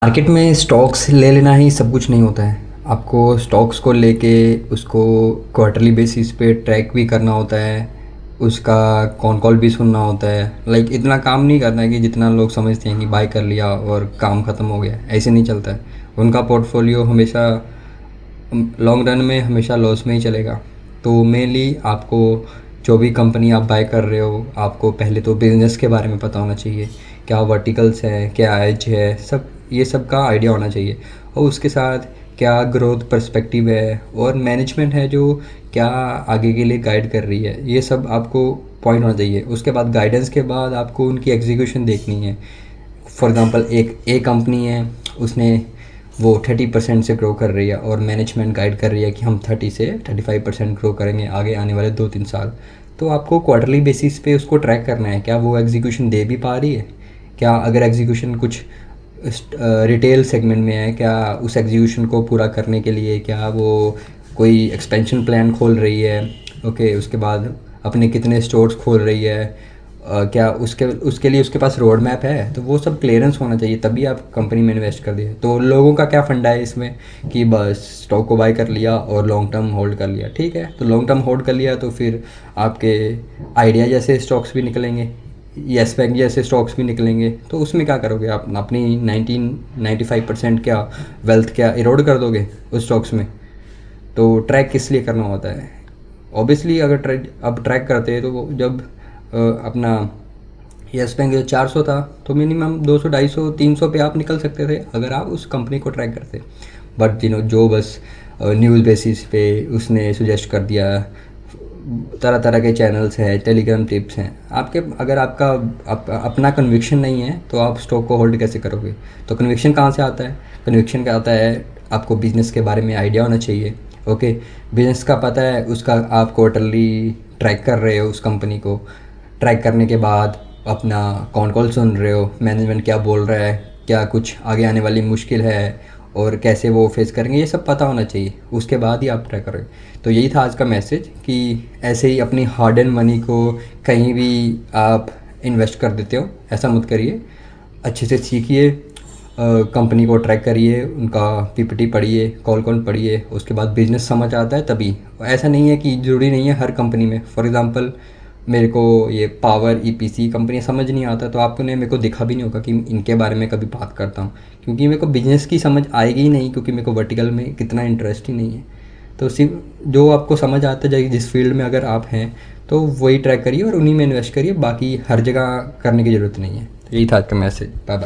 Market में stocks ले लेना ही सब कुछ नहीं होता है। आपको स्टॉक्स को लेके उसको क्वार्टरली बेसिस पे ट्रैक भी करना होता है, उसका कॉन कॉल भी सुनना होता है। लाइक इतना काम नहीं करना है कि जितना लोग समझते हैं कि बाय कर लिया और काम ख़त्म हो गया, ऐसे नहीं चलता है। उनका पोर्टफोलियो हमेशा लॉन्ग रन में हमेशा लॉस में ही चलेगा। तो मेनली आपको जो भी कंपनी आप बाय कर रहे हो, आपको पहले तो बिज़नेस के बारे में पता होना चाहिए, क्या वर्टिकल्स हैं, क्या एज है, सब ये सब का आइडिया होना चाहिए। और उसके साथ क्या ग्रोथ पर्सपेक्टिव है और मैनेजमेंट है जो क्या आगे के लिए गाइड कर रही है, ये सब आपको पॉइंट होना चाहिए। उसके बाद गाइडेंस के बाद आपको उनकी एग्जीक्यूशन देखनी है। फॉर एग्ज़ाम्पल एक कंपनी है, उसने वो 30% से ग्रो कर रही है और मैनेजमेंट गाइड कर रही है कि हम 30 से 35% ग्रो करेंगे आगे आने वाले 2-3 साल। तो आपको क्वार्टरली बेसिस पे उसको ट्रैक करना है, क्या वो एग्जीक्यूशन दे भी पा रही है, क्या अगर एग्जीक्यूशन कुछ रिटेल सेगमेंट में है, क्या उस एग्जीक्यूशन को पूरा करने के लिए क्या वो कोई एक्सपेंशन प्लान खोल रही है। ओके, उसके बाद अपने कितने स्टोर्स खोल रही है, क्या उसके उसके लिए उसके पास रोड मैप है। तो वो सब क्लियरेंस होना चाहिए, तभी आप कंपनी में इन्वेस्ट कर दिए। तो लोगों का क्या फंडा है इसमें कि बस स्टॉक को बाय कर लिया और लॉन्ग टर्म होल्ड कर लिया। ठीक है, तो लॉन्ग टर्म होल्ड कर लिया तो फिर आपके आइडिया जैसे स्टॉक्स भी निकलेंगे, येस बैंक जैसे स्टॉक्स भी निकलेंगे। तो उसमें क्या करोगे आप? अपनी 95% क्या वेल्थ क्या इरोड कर दोगे उस स्टॉक्स में? तो ट्रैक किस लिए करना होता है? ऑब्वियसली अगर अब ट्रैक करते हैं तो वो जब अपना येस बैंक 400 था तो मिनिमम 200 250 300 पे आप निकल सकते थे अगर आप उस कंपनी को ट्रैक करते। बट जो बस न्यूज़ बेसिस पे उसने सुजेस्ट कर दिया, तरह तरह के चैनल्स हैं, टेलीग्राम टिप्स हैं आपके, अगर आपका अपना कन्विक्शन नहीं है तो आप स्टॉक को होल्ड कैसे करोगे? तो कन्विक्शन कहाँ से आता है? कन्विक्शन का आता है आपको बिज़नेस के बारे में आइडिया होना चाहिए। ओके, बिज़नेस का पता है, उसका आप क्वार्टरली ट्रैक कर रहे हो, उस कंपनी को ट्रैक करने के बाद अपना कॉन कॉल सुन रहे हो, मैनेजमेंट क्या बोल रहा है, क्या कुछ आगे आने वाली मुश्किल है और कैसे वो फेस करेंगे, ये सब पता होना चाहिए। उसके बाद ही आप ट्राई करें। तो यही था आज का मैसेज कि ऐसे ही अपनी हार्ड एंड मनी को कहीं भी आप इन्वेस्ट कर देते हो, ऐसा मत करिए। अच्छे से सीखिए, कंपनी को ट्रैक करिए, उनका पीपीटी पढ़िए, कॉल कॉल पढ़िए, उसके बाद बिजनेस समझ आता है तभी। ऐसा नहीं है कि ज़रूरी नहीं है हर कंपनी में। फॉर एग्ज़ाम्पल मेरे को ये पावर ईपीसी कंपनी समझ नहीं आता तो आपको ने मेरे को दिखा भी नहीं होगा कि इनके बारे में कभी बात करता हूँ, क्योंकि मेरे को बिजनेस की समझ आएगी ही नहीं, क्योंकि मेरे को वर्टिकल में कितना इंटरेस्ट ही नहीं है। तो सिर्फ जो आपको समझ आता जाएगी, जिस फील्ड में अगर आप हैं तो वही ट्रैक करिए और उन्हीं में इन्वेस्ट करिए, बाकी हर जगह करने की ज़रूरत नहीं है। तो यही था आज का मैसेज। Bye bye.